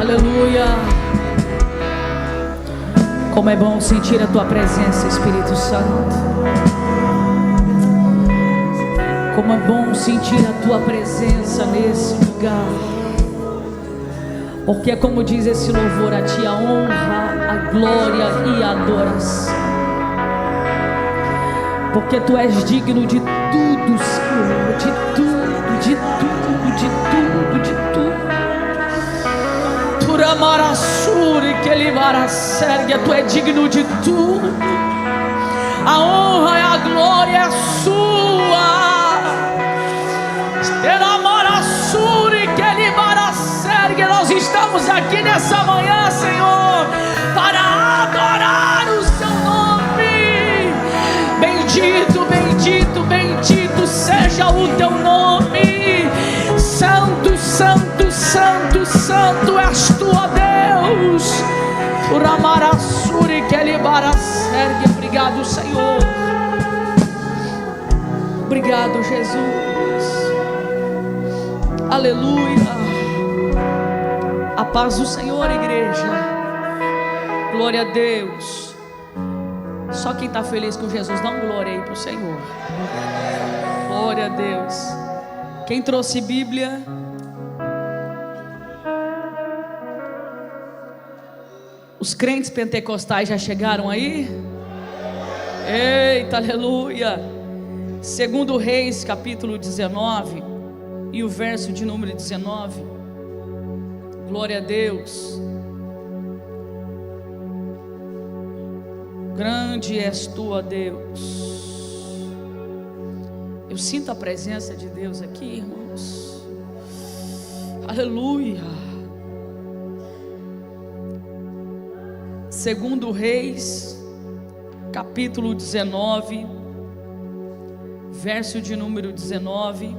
Aleluia. Como é bom sentir a tua presença, Espírito Santo. Como é bom sentir a tua presença nesse lugar. Porque como diz esse louvor, a ti a honra, a glória e a adoração. Porque tu és digno de tudo, Senhor, de tudo, de tudo, de tudo, de tudo. Turamarassuri que ele marassergue, tu é digno de tudo. A honra e a glória é sua. Teramarassuri que ele marassergue, nós estamos aqui nessa manhã, Senhor, para adorar o seu nome. Bendito, bendito, bendito seja o teu nome. Santo, santo, santo, santo és tu, ó Deus. Uramarassuri que ele barassergue. Obrigado, Senhor. Obrigado, Jesus. Aleluia. A paz do Senhor, igreja. Glória a Deus. Só quem está feliz com Jesus, dá um glória aí para o Senhor. Glória a Deus. Quem trouxe Bíblia? Os crentes pentecostais já chegaram aí? Eita, aleluia. 2 Reis, capítulo 19, e o verso de número 19. Glória a Deus. Grande és tu, ó Deus. Eu sinto a presença de Deus aqui, irmãos. Aleluia. 2 Reis, capítulo 19, verso de número 19.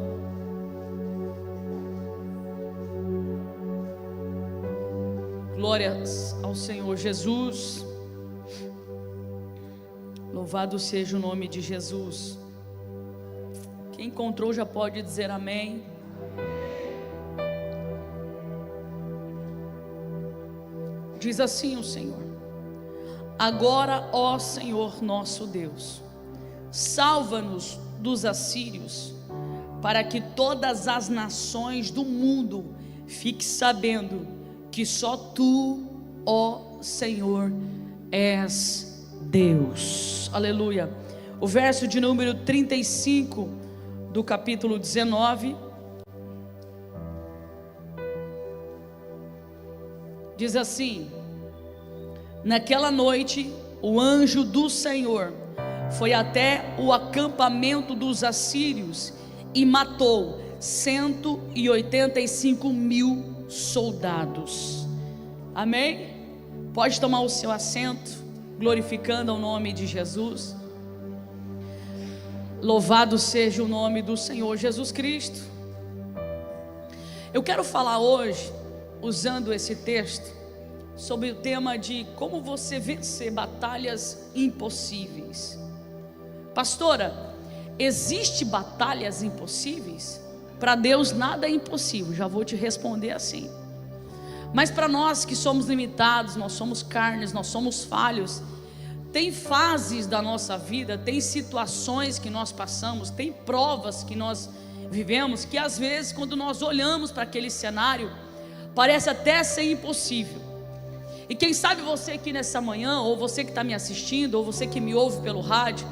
Glórias ao Senhor Jesus. Louvado seja o nome de Jesus. Quem encontrou já pode dizer amém. Diz assim o Senhor: agora, ó Senhor nosso Deus, salva-nos dos assírios, para que todas as nações do mundo fiquem sabendo que só tu, ó Senhor, és Deus. Aleluia. O verso de número 35 do capítulo 19 diz assim: naquela noite o anjo do Senhor foi até o acampamento dos assírios e matou 185.000 soldados. Amém? Pode tomar o seu assento, glorificando ao nome de Jesus. Louvado seja o nome do Senhor Jesus Cristo. Eu quero falar hoje, usando esse texto, sobre o tema de como você vencer batalhas impossíveis. Pastora, existe batalhas impossíveis? Para Deus nada é impossível, já vou te responder assim. Mas para nós que somos limitados, nós somos carnes, nós somos falhos, tem fases da nossa vida, tem situações que nós passamos, tem provas que nós vivemos, que às vezes quando nós olhamos para aquele cenário, parece até ser impossível. E quem sabe você aqui nessa manhã, ou você que está me assistindo, ou você que me ouve pelo rádio,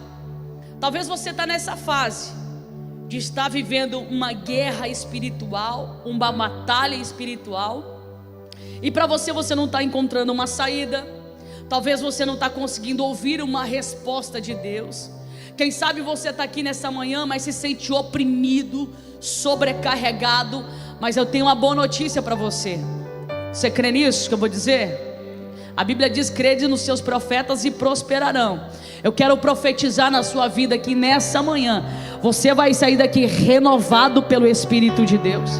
talvez você está nessa fase de estar vivendo uma guerra espiritual, uma batalha espiritual, e para você não está encontrando uma saída. Talvez você não está conseguindo ouvir uma resposta de Deus. Quem sabe você está aqui nessa manhã, mas se sente oprimido, sobrecarregado. Mas eu tenho uma boa notícia para você. Você crê nisso que eu vou dizer? A Bíblia diz: crede nos seus profetas e prosperarão. Eu quero profetizar na sua vida que nessa manhã você vai sair daqui renovado pelo Espírito de Deus,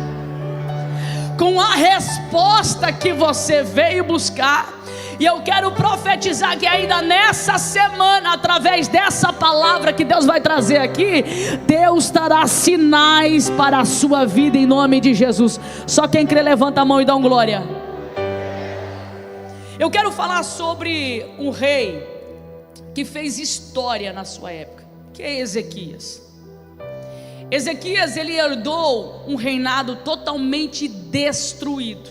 com a resposta que você veio buscar. E eu quero profetizar que ainda nessa semana, através dessa palavra que Deus vai trazer aqui, Deus dará sinais para a sua vida em nome de Jesus. Só quem crê levanta a mão e dá um glória. Eu quero falar sobre um rei que fez história na sua época, que é Ezequias. Ezequias, ele herdou um reinado totalmente destruído.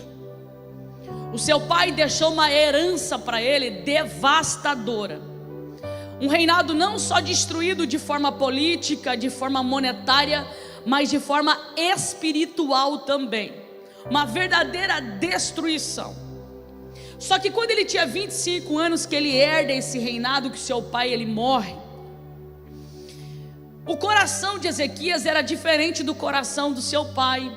O seu pai deixou uma herança para ele devastadora. Um reinado não só destruído de forma política, de forma monetária, mas de forma espiritual também. Uma verdadeira destruição. Só que quando ele tinha 25 anos, que ele herda esse reinado, que seu pai ele morre, o coração de Ezequias era diferente do coração do seu pai.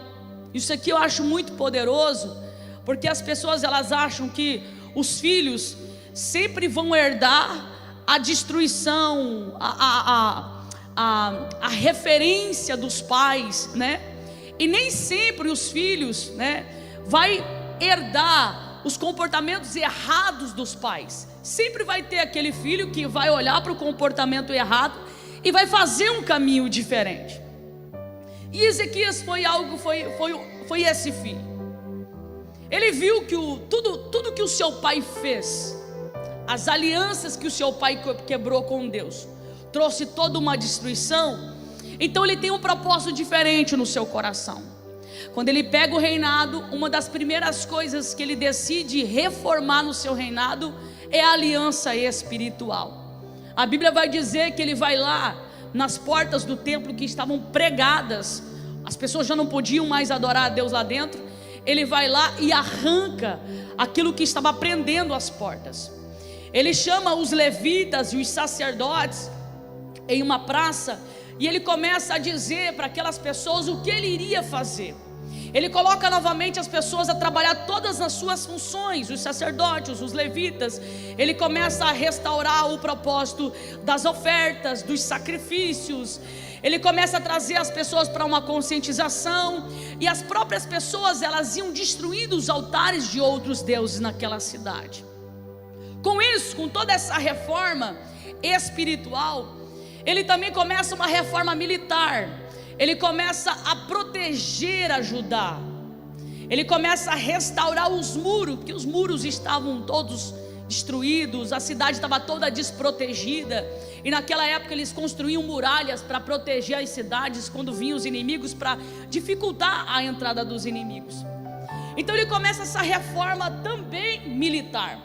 Isso aqui eu acho muito poderoso, porque as pessoas elas acham que os filhos sempre vão herdar a destruição, a referência dos pais, né? E nem sempre os filhos, né, vai herdar os comportamentos errados dos pais. Sempre vai ter aquele filho que vai olhar para o comportamento errado e vai fazer um caminho diferente. E Ezequias foi esse filho. Ele viu que tudo que o seu pai fez, as alianças que o seu pai quebrou com Deus, trouxe toda uma destruição. Então ele tem um propósito diferente no seu coração. Quando ele pega o reinado, uma das primeiras coisas que ele decide reformar no seu reinado é a aliança espiritual. A Bíblia vai dizer que ele vai lá nas portas do templo que estavam pregadas, as pessoas já não podiam mais adorar a Deus lá dentro. Ele vai lá e arranca aquilo que estava prendendo as portas. Ele chama os levitas e os sacerdotes em uma praça, e ele começa a dizer para aquelas pessoas o que ele iria fazer. Ele coloca novamente as pessoas a trabalhar todas as suas funções, os sacerdotes, os levitas. Ele começa a restaurar o propósito das ofertas, dos sacrifícios. Ele começa a trazer as pessoas para uma conscientização, e as próprias pessoas elas iam destruindo os altares de outros deuses naquela cidade. Com isso, com toda essa reforma espiritual, ele também começa uma reforma militar. Ele começa a proteger a Judá. Ele começa a restaurar os muros, porque os muros estavam todos destruídos, a cidade estava toda desprotegida. E naquela época eles construíam muralhas para proteger as cidades quando vinham os inimigos, para dificultar a entrada dos inimigos. Então ele começa essa reforma também militar.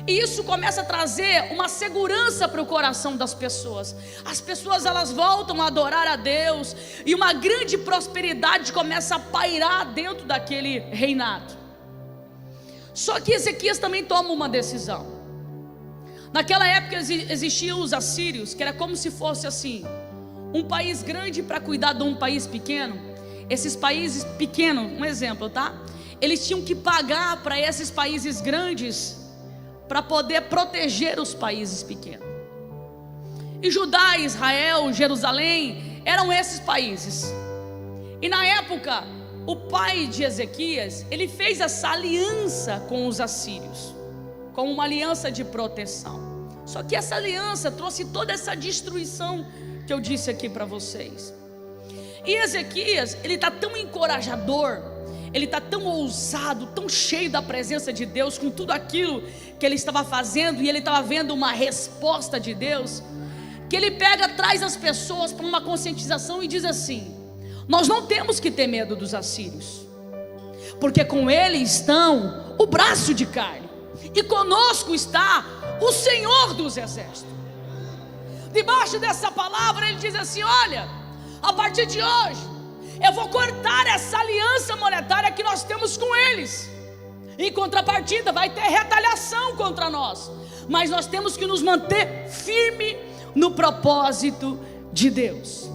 E isso começa a trazer uma segurança para o coração das pessoas. As pessoas elas voltam a adorar a Deus, e uma grande prosperidade começa a pairar dentro daquele reinado. Só que Ezequias também toma uma decisão. Naquela época existiam os assírios, que era como se fosse assim, um país grande para cuidar de um país pequeno. Esses países pequenos, um exemplo, tá? Eles tinham que pagar para esses países grandes para poder proteger os países pequenos. E Judá, Israel, Jerusalém eram esses países. E na época, o pai de Ezequias, ele fez essa aliança com os assírios, como uma aliança de proteção. Só que essa aliança trouxe toda essa destruição que eu disse aqui para vocês. E Ezequias, ele está tão encorajador, ele está tão ousado, tão cheio da presença de Deus, com tudo aquilo que ele estava fazendo, e ele estava vendo uma resposta de Deus, que ele traz as pessoas para uma conscientização e diz assim: nós não temos que ter medo dos assírios, porque com ele estão o braço de carne, e conosco está o Senhor dos exércitos. Debaixo dessa palavra ele diz assim: olha, a partir de hoje eu vou cortar essa aliança monetária que nós temos com eles. Em contrapartida vai ter retaliação contra nós, mas nós temos que nos manter firme no propósito de Deus.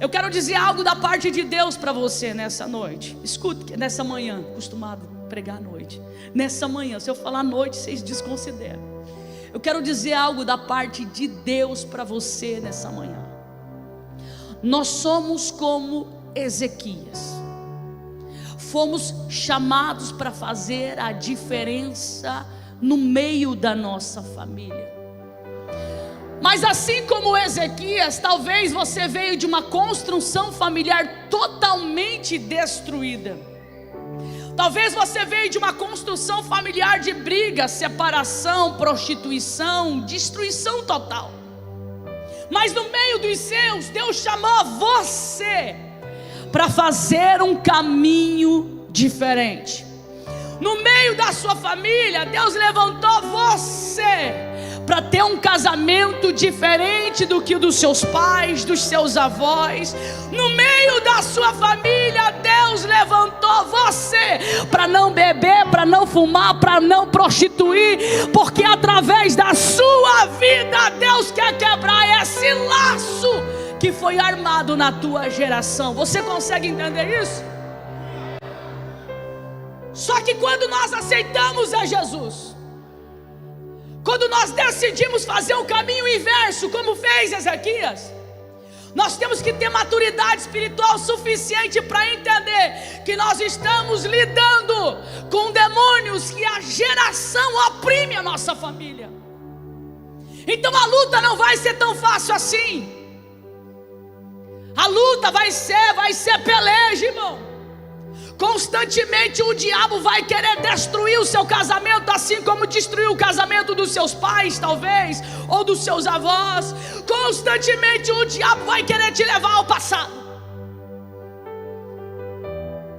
Eu quero dizer algo da parte de Deus para você nessa noite. Escute, nessa manhã, acostumado a pregar à noite. Nessa manhã, se eu falar noite, vocês desconsideram. Eu quero dizer algo da parte de Deus para você nessa manhã. Nós somos como Ezequias. Fomos chamados para fazer a diferença no meio da nossa família. Mas assim como Ezequias, talvez você veio de uma construção familiar totalmente destruída. Talvez você veio de uma construção familiar de briga, separação, prostituição, destruição total. Mas no meio dos seus, Deus chamou você para fazer um caminho diferente. No meio da sua família, Deus levantou você para ter um casamento diferente do que o dos seus pais, dos seus avós. No meio da sua família, Deus levantou você para não beber, para não fumar, para não prostituir, porque através da sua vida Deus quer quebrar esse laço que foi armado na tua geração. Você consegue entender isso? Só que quando nós aceitamos a Jesus, quando nós decidimos fazer o caminho inverso, como fez Ezequias, nós temos que ter maturidade espiritual suficiente para entender que nós estamos lidando com demônios que a geração oprime a nossa família. Então a luta não vai ser tão fácil assim. A luta vai ser peleja, irmão. Constantemente o diabo vai querer destruir o seu casamento, assim como destruiu o casamento dos seus pais, talvez, ou dos seus avós. Constantemente o diabo vai querer te levar ao passado.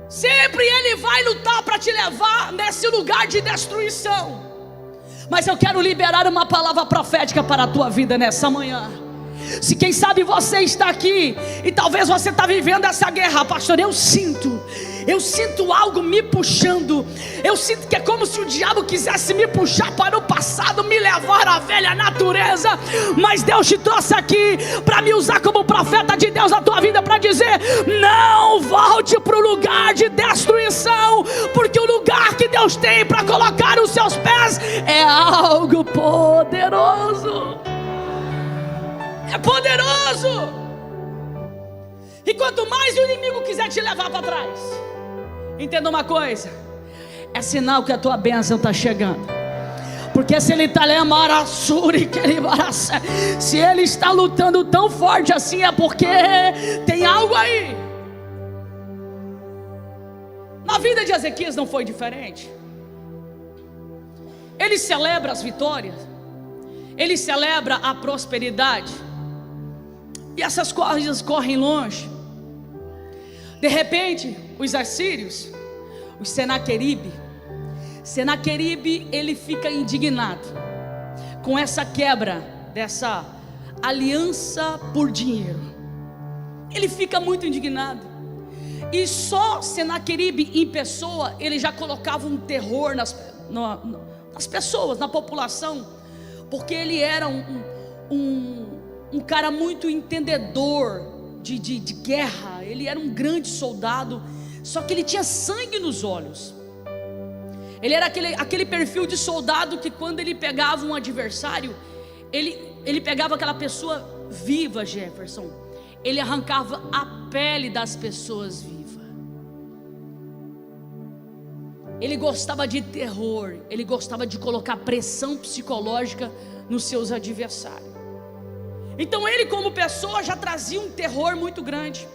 Sempre ele vai lutar para te levar nesse lugar de destruição. Mas eu quero liberar uma palavra profética para a tua vida nessa manhã. Se quem sabe você está aqui e talvez você está vivendo essa guerra, pastor, eu sinto algo me puxando. Eu sinto que é como se o diabo quisesse me puxar para o passado, me levar à velha natureza. Mas Deus te trouxe aqui para me usar como profeta de Deus na tua vida, para dizer: não volte para o lugar de destruição, porque o lugar que Deus tem para colocar os seus pés é algo poderoso. É poderoso. E quanto mais o inimigo quiser te levar para trás, entenda uma coisa: é sinal que a tua bênção está chegando. Porque se ele está se ele está lutando tão forte assim, é porque tem algo aí. Na vida de Ezequias não foi diferente. Ele celebra as vitórias, ele celebra a prosperidade, e essas coisas correm longe. De repente, os assírios, os Senaqueribe, ele fica indignado com essa quebra dessa aliança por dinheiro. Ele fica muito indignado. E só Senaqueribe em pessoa, ele já colocava um terror nas pessoas, na população, porque ele era um cara muito entendedor de guerra. Ele era um grande soldado, só que ele tinha sangue nos olhos. Ele era aquele perfil de soldado que quando ele pegava um adversário, ele pegava aquela pessoa viva, Jefferson, ele arrancava a pele das pessoas vivas. Ele gostava de terror, ele gostava de colocar pressão psicológica nos seus adversários. Então ele, como pessoa, já trazia um terror muito grande.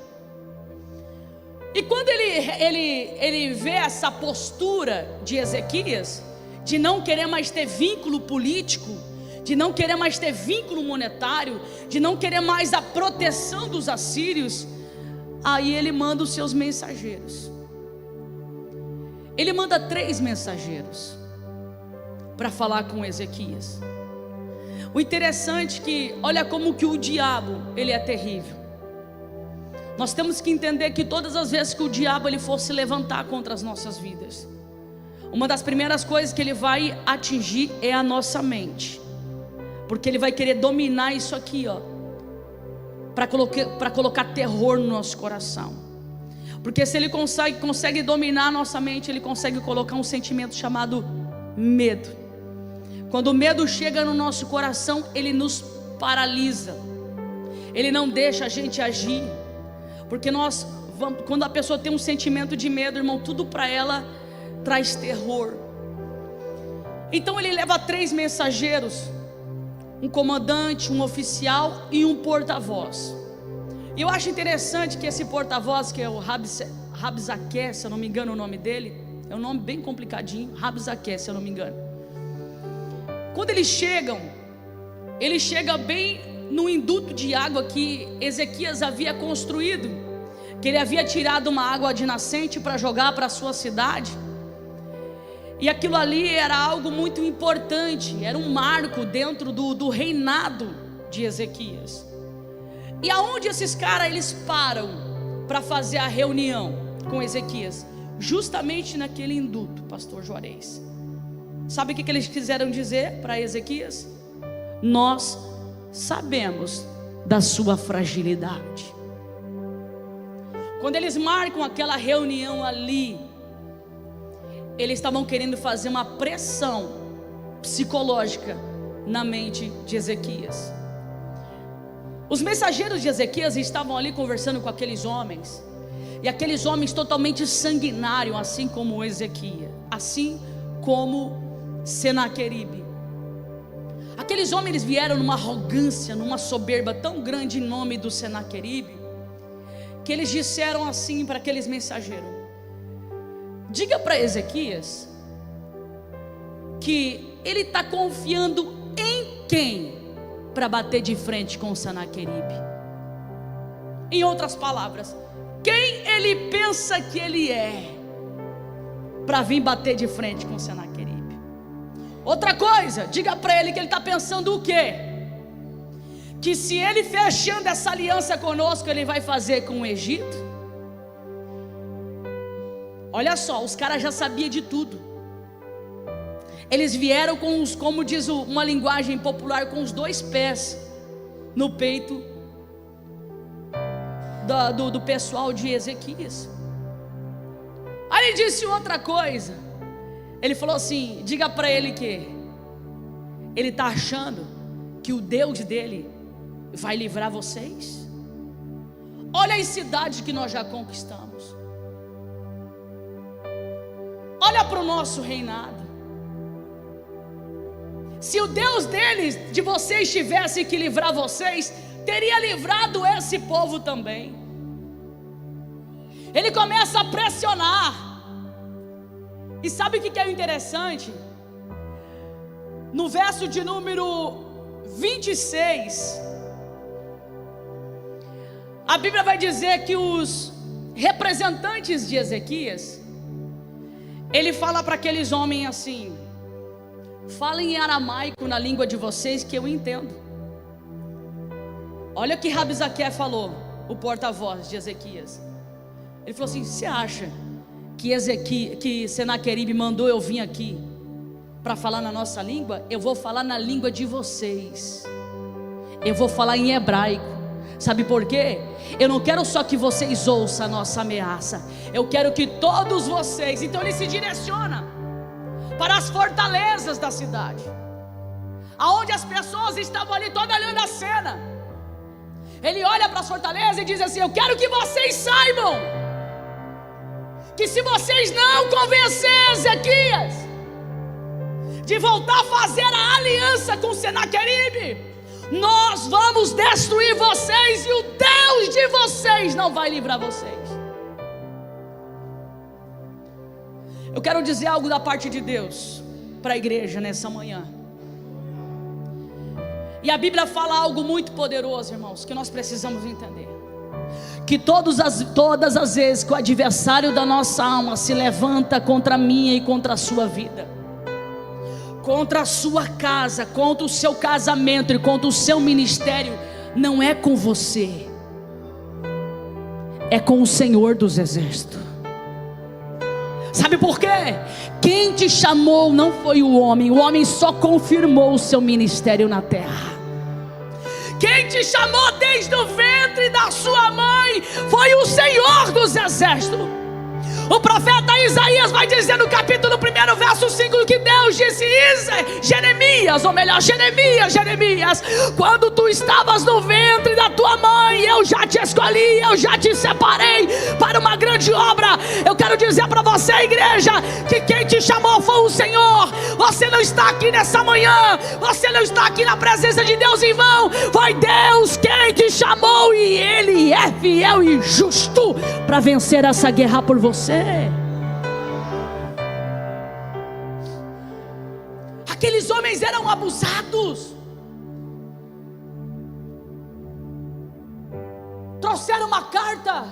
E quando ele vê essa postura de Ezequias, de não querer mais ter vínculo político, de não querer mais ter vínculo monetário, de não querer mais a proteção dos assírios, aí ele manda os seus mensageiros. Ele manda 3 mensageiros para falar com Ezequias. O interessante é que, olha como que o diabo, ele é terrível. Nós temos que entender que todas as vezes que o diabo ele for se levantar contra as nossas vidas, uma das primeiras coisas que ele vai atingir é a nossa mente. Porque ele vai querer dominar isso aqui, ó, para colocar terror no nosso coração. Porque se ele consegue dominar a nossa mente, ele consegue colocar um sentimento chamado medo. Quando o medo chega no nosso coração, ele nos paralisa, ele não deixa a gente agir. Porque quando a pessoa tem um sentimento de medo, irmão, tudo para ela traz terror. Então ele leva 3 mensageiros, um comandante, um oficial e um porta-voz. E eu acho interessante que esse porta-voz, que é o Rabzaque, se eu não me engano o nome dele, É um nome bem complicadinho, Rabzaque, se eu não me engano. Quando eles chegam, ele chega bem no induto de água que Ezequias havia construído, que ele havia tirado uma água de nascente para jogar para a sua cidade. E aquilo ali era algo muito importante, era um marco dentro do reinado de Ezequias. E aonde esses caras eles param para fazer a reunião com Ezequias? Justamente naquele induto, pastor Juarez. Sabe o que eles quiseram dizer para Ezequias? Nós sabemos da sua fragilidade. Quando eles marcam aquela reunião ali, eles estavam querendo fazer uma pressão psicológica na mente de Ezequias. Os mensageiros de Ezequias estavam ali conversando com aqueles homens, e aqueles homens totalmente sanguinários, assim como Ezequias, assim como Senaqueribe. Aqueles homens eles vieram numa arrogância, numa soberba tão grande em nome do Senaqueribe, que eles disseram assim para aqueles mensageiros: diga para Ezequias que ele está confiando em quem para bater de frente com o Senaqueribe. Em outras palavras, quem ele pensa que ele é para vir bater de frente com o Senaqueribe. Outra coisa, diga para ele que ele está pensando o quê? Que se ele fechando essa aliança conosco, ele vai fazer com o Egito. Olha só, os caras já sabiam de tudo. Eles vieram com os, como diz uma linguagem popular, com os 2 pés no peito do pessoal de Ezequias. Aí ele disse outra coisa. Ele falou assim: diga para ele que ele está achando que o Deus dele vai livrar vocês. Olha as cidades que nós já conquistamos. Olha para o nosso reinado. Se o Deus deles, de vocês, tivesse que livrar vocês, teria livrado esse povo também. Ele começa a pressionar. E sabe o que é interessante? No verso de número 26, a Bíblia vai dizer que os representantes de Ezequias, ele fala para aqueles homens assim: falem em aramaico na língua de vocês que eu entendo. Olha o que Rabzaque falou, o porta-voz de Ezequias. Ele falou assim: você acha que Senaqueribe mandou eu vir aqui para falar na nossa língua? Eu vou falar na língua de vocês. Eu vou falar em hebraico. Sabe por quê? Eu não quero só que vocês ouçam a nossa ameaça, eu quero que todos vocês. Então ele se direciona para as fortalezas da cidade, aonde as pessoas estavam ali todas olhando a cena. Ele olha para as fortalezas e diz assim: eu quero que vocês saibam que se vocês não convencerem Ezequias de voltar a fazer a aliança com Senaqueribe, nós vamos destruir vocês, e o Deus de vocês não vai livrar vocês. Eu quero dizer algo da parte de Deus para a igreja nessa manhã. E a Bíblia fala algo muito poderoso, irmãos, que nós precisamos entender. Que todas as vezes que o adversário da nossa alma se levanta contra a minha e contra a sua vida, contra a sua casa, contra o seu casamento e contra o seu ministério, não é com você, é com o Senhor dos Exércitos. Sabe por quê? Quem te chamou não foi o homem só confirmou o seu ministério na terra. Quem te chamou desde o ventre da sua mãe foi o Senhor dos Exércitos. O profeta Isaías vai dizer no capítulo 1, verso 5, que Deus disse: Jeremias, quando tu estavas no ventre da tua mãe, eu já te escolhi, eu já te separei para uma grande obra. Eu quero dizer para você, igreja, que quem te chamou foi o Senhor. Você não está aqui nessa manhã, você não está aqui na presença de Deus em vão. Foi Deus quem te chamou, e Ele é fiel e justo para vencer essa guerra por você. Aqueles homens eram abusados. Trouxeram uma carta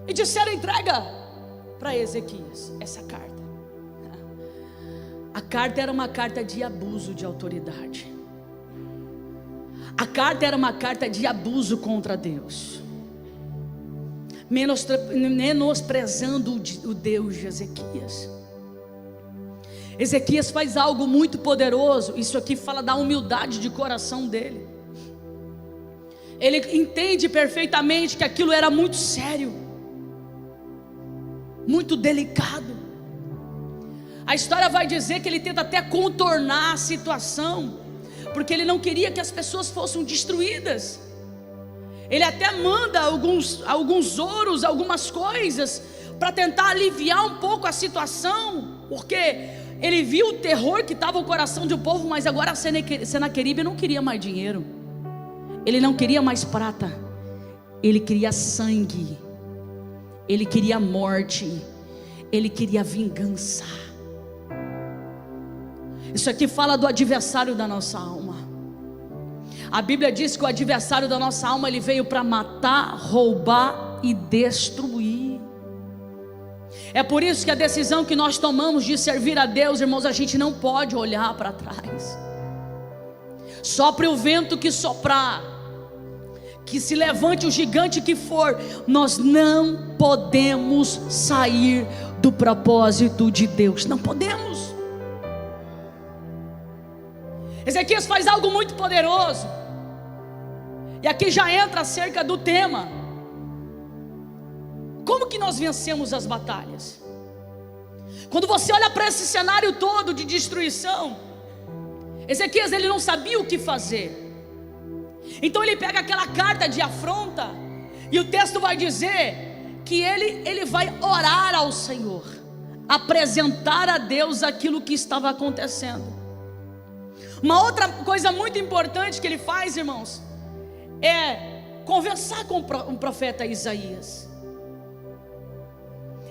e disseram: entrega para Ezequias essa carta. A carta era uma carta de abuso de autoridade. A carta era uma carta de abuso contra Deus, menosprezando o Deus de Ezequias. Ezequias faz algo muito poderoso. Isso aqui fala da humildade de coração dele. Ele entende perfeitamente que aquilo era muito sério, muito delicado. A história vai dizer que ele tenta até contornar a situação, porque ele não queria que as pessoas fossem destruídas. Ele até manda alguns ouros, algumas coisas, para tentar aliviar um pouco a situação, porque ele viu o terror que estava o coração do povo. Mas agora Senaqueribe não queria mais dinheiro, ele não queria mais prata, ele queria sangue, ele queria morte, ele queria vingança. Isso aqui fala do adversário da nossa alma. A Bíblia diz que o adversário da nossa alma, ele veio para matar, roubar e destruir. É por isso que a decisão que nós tomamos de servir a Deus, irmãos, a gente não pode olhar para trás. Sopre o vento que soprar, que se levante o gigante que for, nós não podemos sair do propósito de Deus. Não podemos. Ezequias faz algo muito poderoso, e aqui já entra acerca do tema: como que nós vencemos as batalhas? Quando você olha para esse cenário todo de destruição, Ezequias, ele não sabia o que fazer. Então ele pega aquela carta de afronta, e o texto vai dizer que ele vai orar ao Senhor, apresentar a Deus aquilo que estava acontecendo. Uma outra coisa muito importante que ele faz, irmãos, é conversar com o profeta Isaías.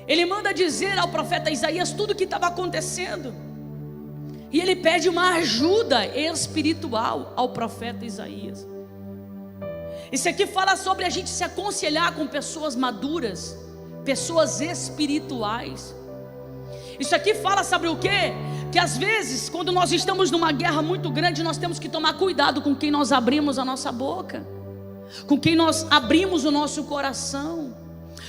Ele manda dizer ao profeta Isaías tudo o que estava acontecendo, e ele pede uma ajuda espiritual ao profeta Isaías. Isso aqui fala sobre a gente se aconselhar com pessoas maduras, pessoas espirituais. Isso aqui fala, sabe o quê? Que às vezes, quando nós estamos numa guerra muito grande, nós temos que tomar cuidado com quem nós abrimos a nossa boca, com quem nós abrimos o nosso coração,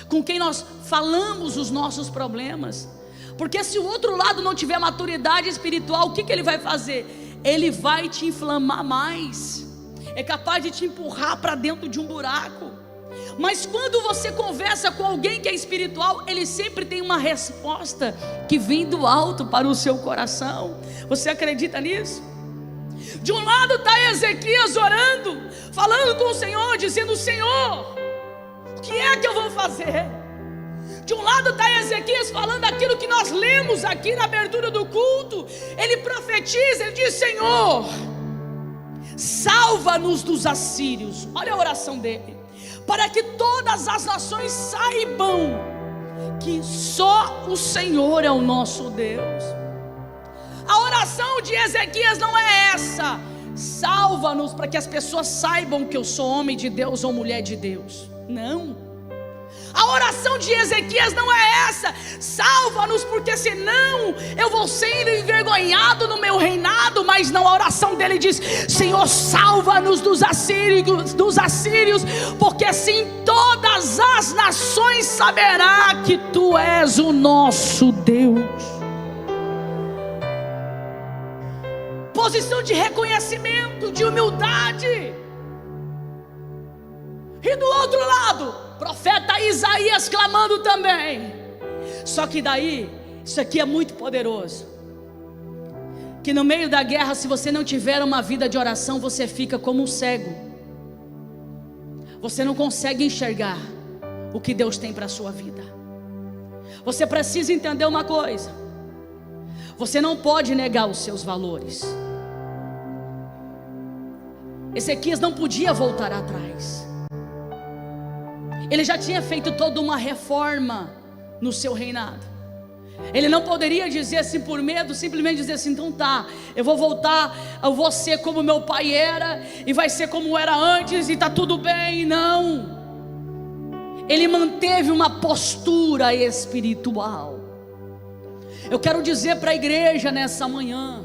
com quem nós falamos os nossos problemas. Porque se o outro lado não tiver maturidade espiritual, o que ele vai fazer? Ele vai te inflamar mais, é capaz de te empurrar para dentro de um buraco. Mas quando você conversa com alguém que é espiritual, ele sempre tem uma resposta que vem do alto para o seu coração. Você acredita nisso? De um lado está Ezequias orando, falando com o Senhor, dizendo: Senhor, o que é que eu vou fazer? De um lado está Ezequias falando aquilo que nós lemos aqui na abertura do culto. Ele profetiza, ele diz: Senhor, salva-nos dos assírios. Olha a oração dele: para que todas as nações saibam que só o Senhor é o nosso Deus. A oração de Ezequias não é essa: salva-nos para que as pessoas saibam que eu sou homem de Deus ou mulher de Deus. Não. A oração de Ezequias não é essa: salva-nos porque senão eu vou ser envergonhado no meu reinado. Mas não, a oração dele diz: Senhor, salva-nos dos assírios, porque assim todas as nações saberá que tu és o nosso Deus. Posição de reconhecimento, de humildade. E do outro lado, profeta Isaías clamando também. Só que daí, isso aqui é muito poderoso, que no meio da guerra, se você não tiver uma vida de oração, você fica como um cego. Você não consegue enxergar o que Deus tem para a sua vida. Você precisa entender uma coisa: você não pode negar os seus valores. Ezequias não podia voltar atrás. Ele já tinha feito toda uma reforma no seu reinado. Ele não poderia dizer assim por medo, simplesmente dizer assim: então tá, eu vou voltar, eu vou ser como meu pai era, e vai ser como era antes, e tá tudo bem. Não. Ele manteve uma postura espiritual. Eu quero dizer para a igreja nessa manhã: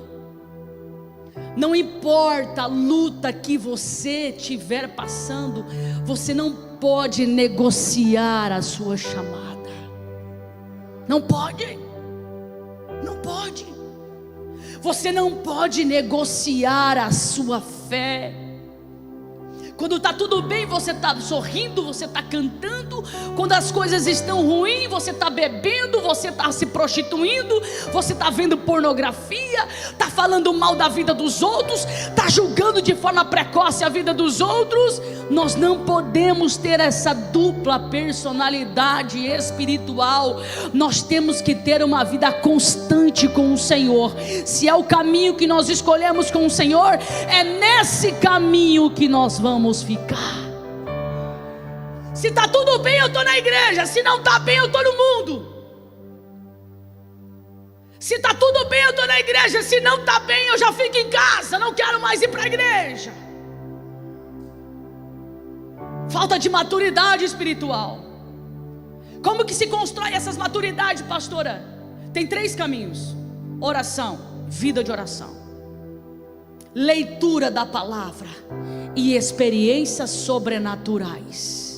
não importa a luta que você estiver passando, você não pode negociar a sua chamada. Não pode. Não pode. Você não pode negociar a sua fé. Quando está tudo bem, você está sorrindo, você está cantando. Quando as coisas estão ruins, você está bebendo, você está se prostituindo, você está vendo pornografia, está falando mal da vida dos outros, está julgando de forma precoce a vida dos outros. Nós não podemos ter essa dupla personalidade espiritual. Nós temos que ter uma vida constante com o Senhor. Se é o caminho que nós escolhemos com o Senhor, é nesse caminho que nós vamos ficar. Se está tudo bem, eu estou na igreja. Se não está bem, eu estou no mundo. Se está tudo bem, eu estou na igreja. Se não está bem, eu já fico em casa. Não quero mais ir para a igreja. Falta de maturidade espiritual. Como que se constrói essas maturidades, pastora? Tem 3 caminhos: oração, vida de oração, leitura da palavra e experiências sobrenaturais.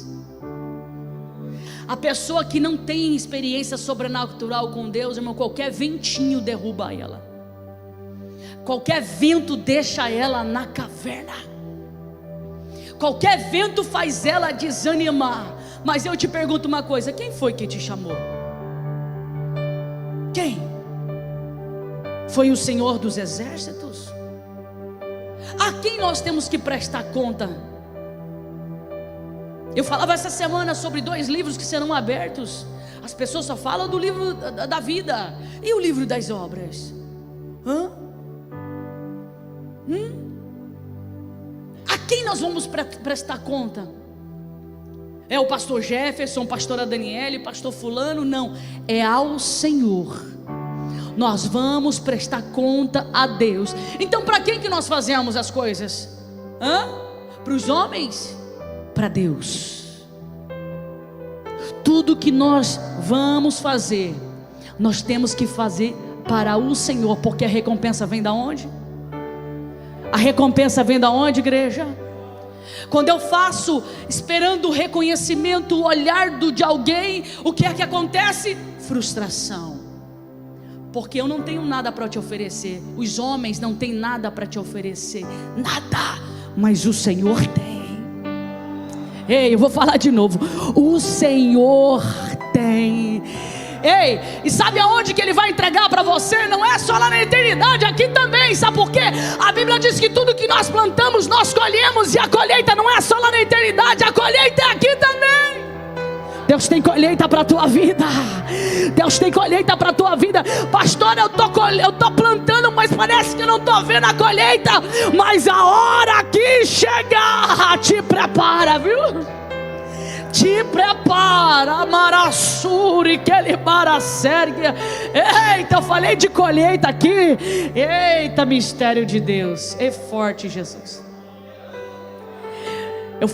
A pessoa que não tem experiência sobrenatural com Deus, irmão, qualquer ventinho derruba ela, qualquer vento deixa ela na caverna, qualquer vento faz ela desanimar. Mas eu te pergunto uma coisa: quem foi que te chamou? Quem? Foi o Senhor dos Exércitos? A quem nós temos que prestar conta? Eu falava essa semana sobre 2 livros que serão abertos. As pessoas só falam do livro da vida. E o livro das obras? A quem nós vamos prestar conta? É o pastor Jefferson, pastora Daniele, pastor fulano? Não, é ao Senhor. Nós vamos prestar conta a Deus. Então para quem que nós fazemos as coisas? Para os homens? Para Deus. Tudo que nós vamos fazer, nós temos que fazer para o Senhor, porque a recompensa vem da onde? A recompensa vem da onde, igreja? Quando eu faço esperando o reconhecimento, o olhar de alguém, o que é que acontece? Frustração. Porque eu não tenho nada para te oferecer. Os homens não têm nada para te oferecer. Nada. Mas o Senhor tem. Ei, eu vou falar de novo. O Senhor tem. Ei, e sabe aonde que Ele vai entregar para você? Não é só lá na eternidade, aqui também. Sabe por quê? A Bíblia diz que tudo que nós plantamos, nós colhemos. E a colheita não é só lá na eternidade, a colheita é aqui também. Deus tem colheita para a tua vida. Deus tem colheita para a tua vida. Pastor, eu tô plantando, mas parece que eu não estou vendo a colheita. Mas a hora que chegar, te prepara, viu? Te prepara, Marassuri, que ele Marassergue. Eita, eu falei de colheita aqui. Eita, mistério de Deus. É forte, Jesus.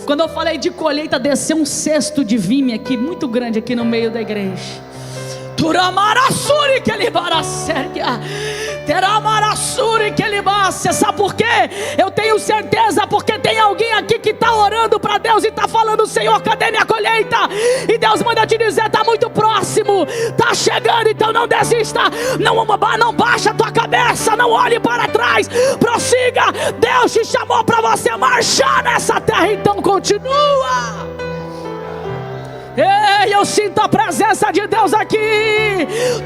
Quando eu falei de colheita, desceu um cesto de vime aqui, muito grande aqui no meio da igreja. Turamarassuri que ele Marassergue. Teramarassuri que ele Marassergue. Sabe por quê? Eu tenho certeza, porque tem alguém aqui que está orando para Deus e está falando: Senhor, cadê minha colheita? E Deus manda te dizer: está muito próximo, está chegando. Então não desista, não baixa a tua cabeça, não olhe para trás, prossiga. Deus te chamou para você marchar nessa terra, então continua. Ei, eu sinto a presença de Deus aqui.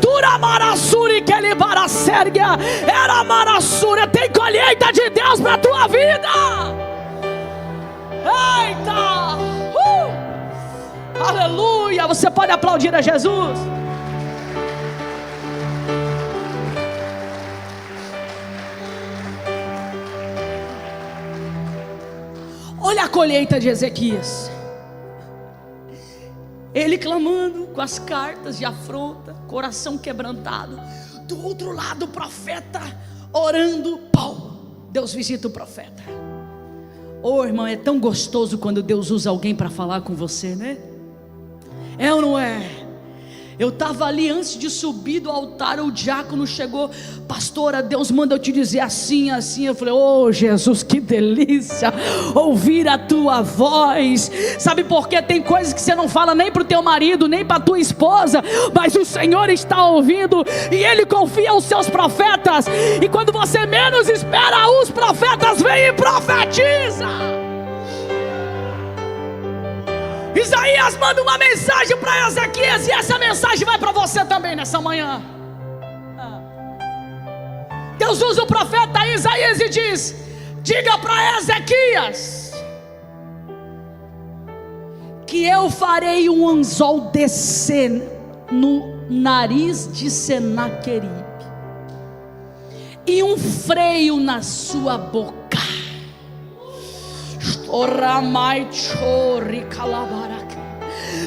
Turamarassuri que ele Marassergue. Era Marassuri. Tem colheita de Deus para a tua vida. Eita! Aleluia! Você pode aplaudir a Jesus? Olha a colheita de Ezequias. Ele clamando com as cartas de afronta, coração quebrantado. Do outro lado o profeta orando. Paulo, Deus visita o profeta. Oh, irmão, é tão gostoso quando Deus usa alguém para falar com você, né? É ou não é? Eu estava ali antes de subir do altar, o diácono chegou: pastora, Deus manda eu te dizer assim, assim. Eu falei: oh Jesus, que delícia ouvir a tua voz. Sabe por quê? Tem coisas que você não fala nem para o teu marido, nem para a tua esposa, mas o Senhor está ouvindo, e Ele confia aos seus profetas. E quando você menos espera, os profetas vêm e profetizam. Isaías manda uma mensagem para Ezequias, e essa mensagem vai para você também nessa manhã. Deus usa o profeta Isaías e diz: diga para Ezequias que eu farei um anzol descer no nariz de Senaqueribe e um freio na sua boca.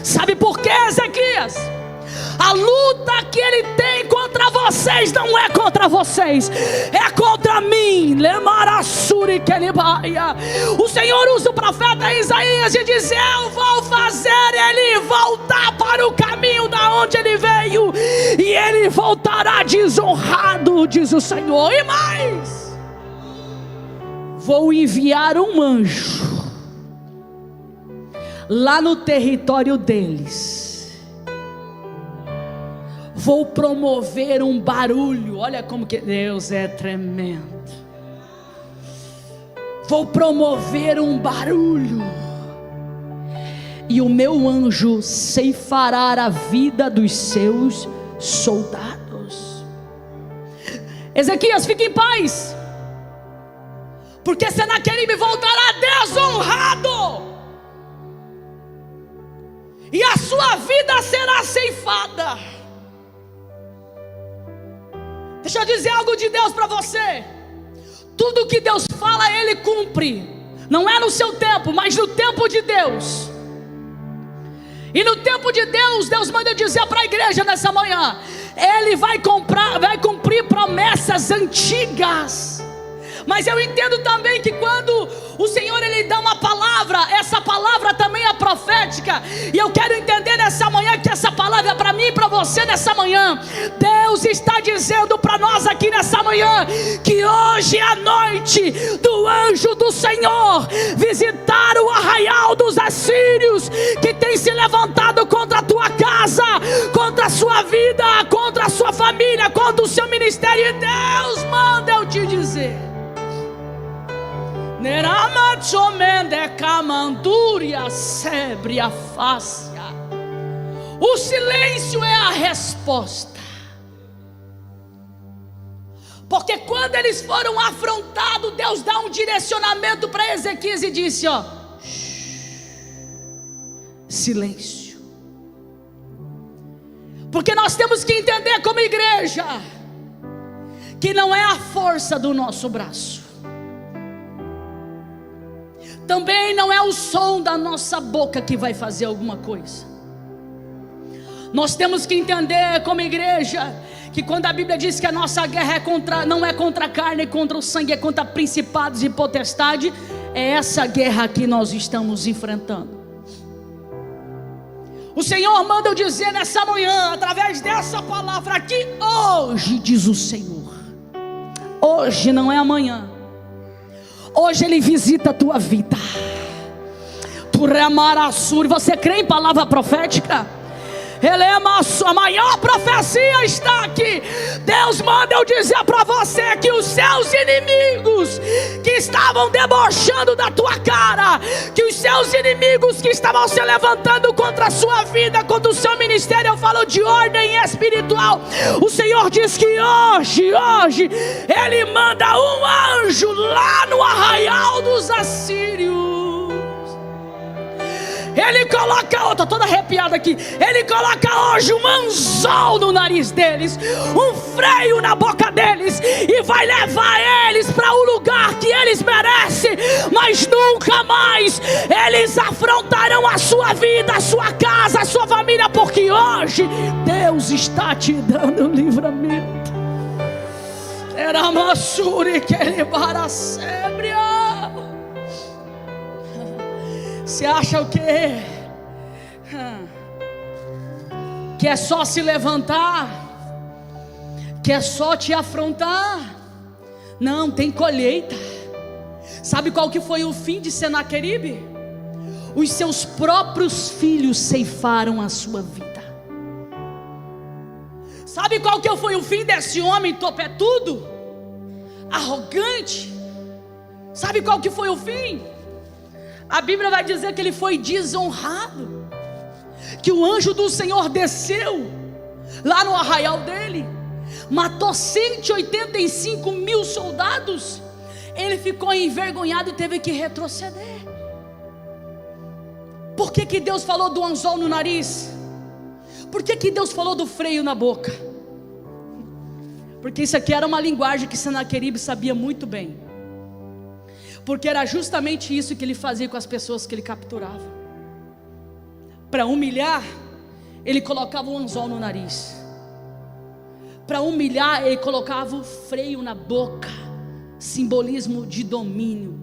Sabe por quê, Ezequias? A luta que ele tem contra vocês não é contra vocês, é contra mim. O Senhor usa o profeta Isaías e diz: eu vou fazer ele voltar para o caminho da onde ele veio, e ele voltará desonrado, diz o Senhor. E mais, vou enviar um anjo lá no território deles. Vou promover um barulho. Olha como que Deus é tremendo. Vou promover um barulho, e o meu anjo ceifará a vida dos seus soldados. Ezequias, fique em paz, porque Senaqueribe voltará desonrado, e a sua vida será ceifada. Deixa eu dizer algo de Deus para você. Tudo que Deus fala, Ele cumpre. Não é no seu tempo, mas no tempo de Deus. E no tempo de Deus, Deus manda dizer para a igreja nessa manhã: Ele vai cumprir promessas antigas. Mas eu entendo também que quando o Senhor Ele dá uma palavra, essa palavra também é profética. E eu quero entender nessa manhã que essa palavra é para mim e para você nessa manhã. Deus está dizendo para nós aqui nessa manhã que hoje é a noite do anjo do Senhor visitar o arraial dos assírios que tem se levantado contra a tua casa, contra a sua vida, contra a sua família, contra o seu ministério. E Deus manda eu te dizer: o silêncio é a resposta. Porque quando eles foram afrontados, Deus dá um direcionamento para Ezequias e disse: ó, silêncio. Porque nós temos que entender como igreja que não é a força do nosso braço, também não é o som da nossa boca que vai fazer alguma coisa. Nós temos que entender como igreja que quando a Bíblia diz que a nossa guerra não é contra a carne e contra o sangue, é contra principados e potestade, é essa guerra que nós estamos enfrentando. O Senhor manda eu dizer nessa manhã, através dessa palavra aqui: hoje, diz o Senhor, hoje não é amanhã, hoje Ele visita a tua vida. Você crê em palavra profética? A maior profecia está aqui. Deus manda eu dizer para você que os seus inimigos que estavam debochando da tua cara, que os seus inimigos que estavam se levantando contra a sua vida, contra o seu ministério, eu falo de ordem espiritual, o Senhor diz que hoje Ele manda um anjo lá no arraial dos assírios. Ele coloca, eu estou toda arrepiada aqui. Ele coloca hoje um anzol no nariz deles, um freio na boca deles, e vai levar eles para o lugar que eles merecem. Mas mas nunca mais eles afrontarão a sua vida, a sua casa, a sua família, porque hoje Deus está te dando livramento. Era Massuri que ele para sempre. Você acha o quê? Que é só se levantar? Que é só te afrontar? Não, tem colheita. Sabe qual que foi o fim de Senaqueribe? Os seus próprios filhos ceifaram a sua vida. Sabe qual que foi o fim desse homem topetudo? Arrogante. Sabe qual que foi o fim? A Bíblia vai dizer que ele foi desonrado, que o anjo do Senhor desceu lá no arraial dele, matou 185 mil soldados. Ele ficou envergonhado e teve que retroceder. Por que que Deus falou do anzol no nariz? Por que que Deus falou do freio na boca? Porque isso aqui era uma linguagem que Senaqueribe sabia muito bem, porque era justamente isso que ele fazia com as pessoas que ele capturava. Para humilhar, ele colocava o anzol no nariz. Para humilhar, ele colocava o freio na boca, simbolismo de domínio.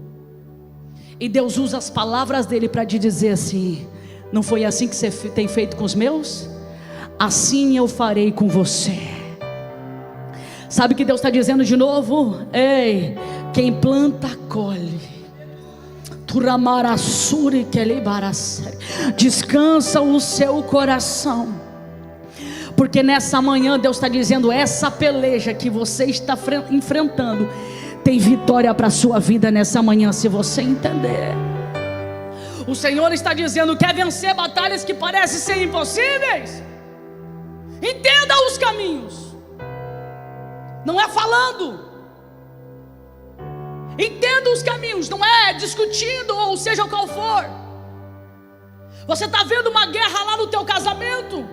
E Deus usa as palavras dele para te dizer assim: não foi assim que você tem feito com os meus? Assim eu farei com você. Sabe o que Deus está dizendo de novo? Ei, quem planta, colhe. Descansa o seu coração, porque nessa manhã Deus está dizendo: essa peleja que você está enfrentando tem vitória para a sua vida nessa manhã, se você entender. O Senhor está dizendo: quer vencer batalhas que parecem ser impossíveis? Entenda os caminhos. Não é falando. Entenda os caminhos, não é discutindo ou seja qual for. Você está vendo uma guerra lá no teu casamento,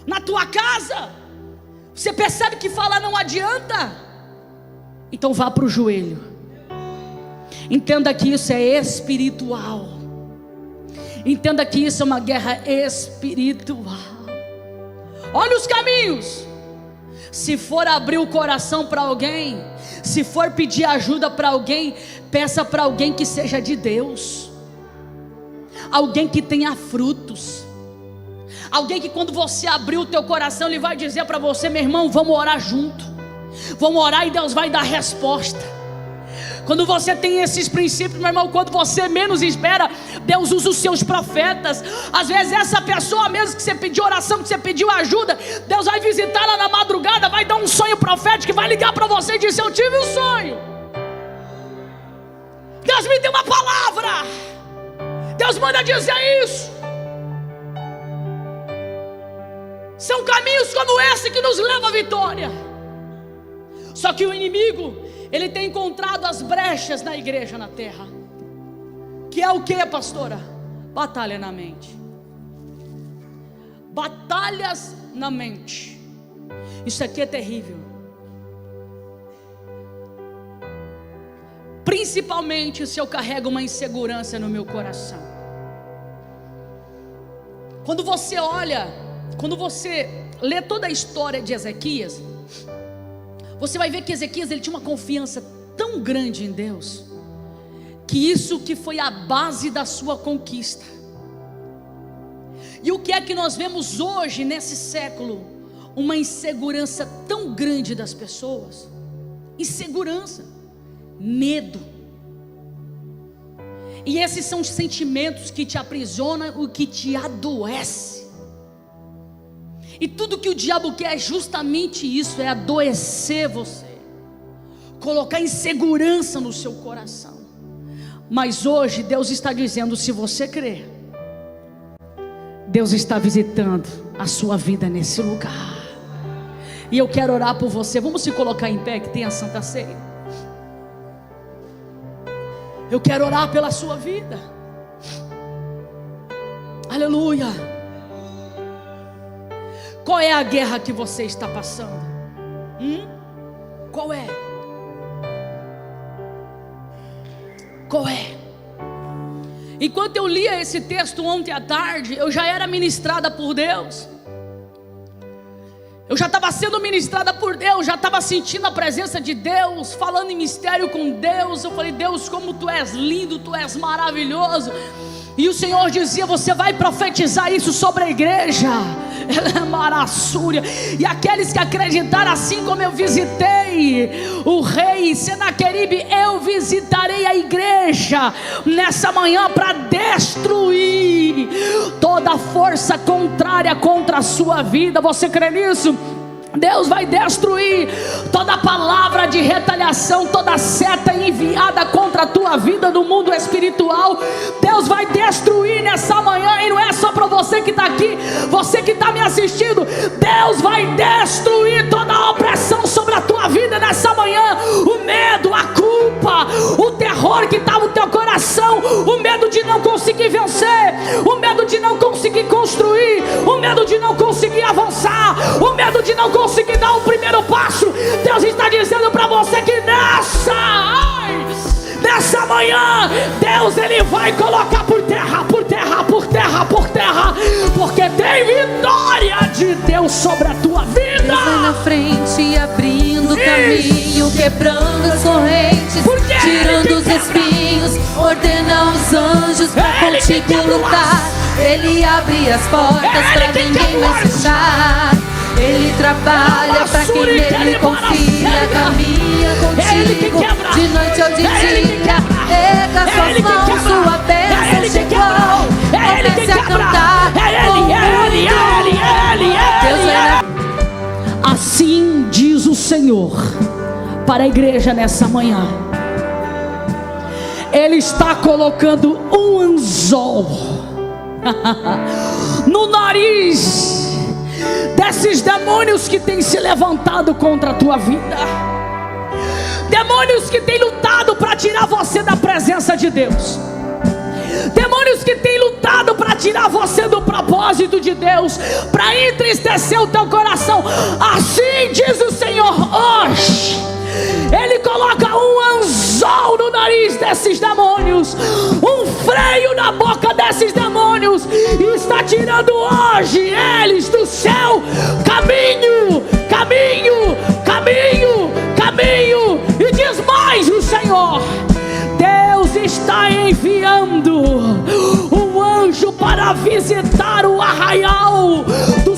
na tua casa. Você percebe que falar não adianta? Então vá para o joelho. Entenda que isso é espiritual. Entenda que isso é uma guerra espiritual. Olha os caminhos. Se for abrir o coração para alguém, se for pedir ajuda para alguém, peça para alguém que seja de Deus, alguém que tenha frutos, alguém que quando você abrir o teu coração, ele vai dizer para você: meu irmão, vamos orar junto, vamos orar e Deus vai dar resposta. Quando você tem esses princípios, meu irmão, quando você menos espera, Deus usa os seus profetas. Às vezes essa pessoa mesmo que você pediu oração, que você pediu ajuda, Deus vai visitar lá na madrugada, vai dar um sonho profético, vai ligar para você e dizer: eu tive um sonho, Deus me deu uma palavra, Deus manda dizer isso. São caminhos como esse que nos levam à vitória. Só que o inimigo, ele tem encontrado as brechas na igreja, na terra. Que é o que, pastora? Batalha na mente. Batalhas na mente. Isso aqui é terrível. Principalmente se eu carrego uma insegurança no meu coração. Quando você olha, quando você lê toda a história de Ezequias, você vai ver que Ezequias, ele tinha uma confiança tão grande em Deus, que isso que foi a base da sua conquista. E o que é que nós vemos hoje nesse século? Uma insegurança tão grande das pessoas. Insegurança, medo. E esses são os sentimentos que te aprisionam, o que te adoece. E tudo que o diabo quer é justamente isso, é adoecer você, colocar insegurança no seu coração. Mas hoje Deus está dizendo: se você crer, Deus está visitando a sua vida nesse lugar. E eu quero orar por você. Vamos se colocar em pé, que tem a Santa Ceia. Eu quero orar pela sua vida. Aleluia. Qual é a guerra que você está passando? Qual é? Qual é? Enquanto eu lia esse texto ontem à tarde, eu já era ministrada por Deus. Eu já estava sendo ministrada por Deus, já estava sentindo a presença de Deus, falando em mistério com Deus. Eu falei: Deus, como Tu és lindo, Tu és maravilhoso. E o Senhor dizia: você vai profetizar isso sobre a igreja. Marassúria. E aqueles que acreditaram, assim como eu visitei o rei Senaqueribe, eu visitarei a igreja nessa manhã para destruir toda força contrária contra a sua vida. Você crê nisso? Deus vai destruir toda palavra de retaliação, toda seta enviada contra a tua vida no mundo espiritual. Deus vai destruir nessa manhã. E não é só para você que está aqui, você que está me assistindo. Deus vai destruir toda a opressão sobre a tua vida nessa manhã. O medo, a culpa, o terror que está no teu coração, o medo de não conseguir vencer, o medo de não conseguir construir, o medo de não conseguir avançar, o medo de não conseguir dar o primeiro passo. Deus está dizendo para você que nessa manhã, Deus Ele vai colocar por terra, por terra, por terra, por terra, porque tem vitória de Deus sobre a tua vida. Deus vai na frente, abrindo caminho, quebrando as correntes, tirando os espinhos, ordena os anjos para contigo lutar. Ele abre as portas para ninguém mais fechar. Ele trabalha para quem nele confia, caminha contigo de noite ou de dia. Erga suas mãos, sua bênção chegou. Comece a cantar. Assim diz o Senhor para a igreja nessa manhã. Ele está colocando um anzol no nariz desses demônios que têm se levantado contra a tua vida, demônios que têm lutado para tirar você da presença de Deus, demônios que têm lutado para tirar você do propósito de Deus, para entristecer o teu coração. Assim diz o Senhor hoje. Ele coloca um anzol no nariz desses demônios, um freio na boca desses demônios, e está tirando hoje eles do seu caminho, caminho, caminho, caminho. E diz mais o Senhor: Deus está enviando um anjo para visitar o arraial do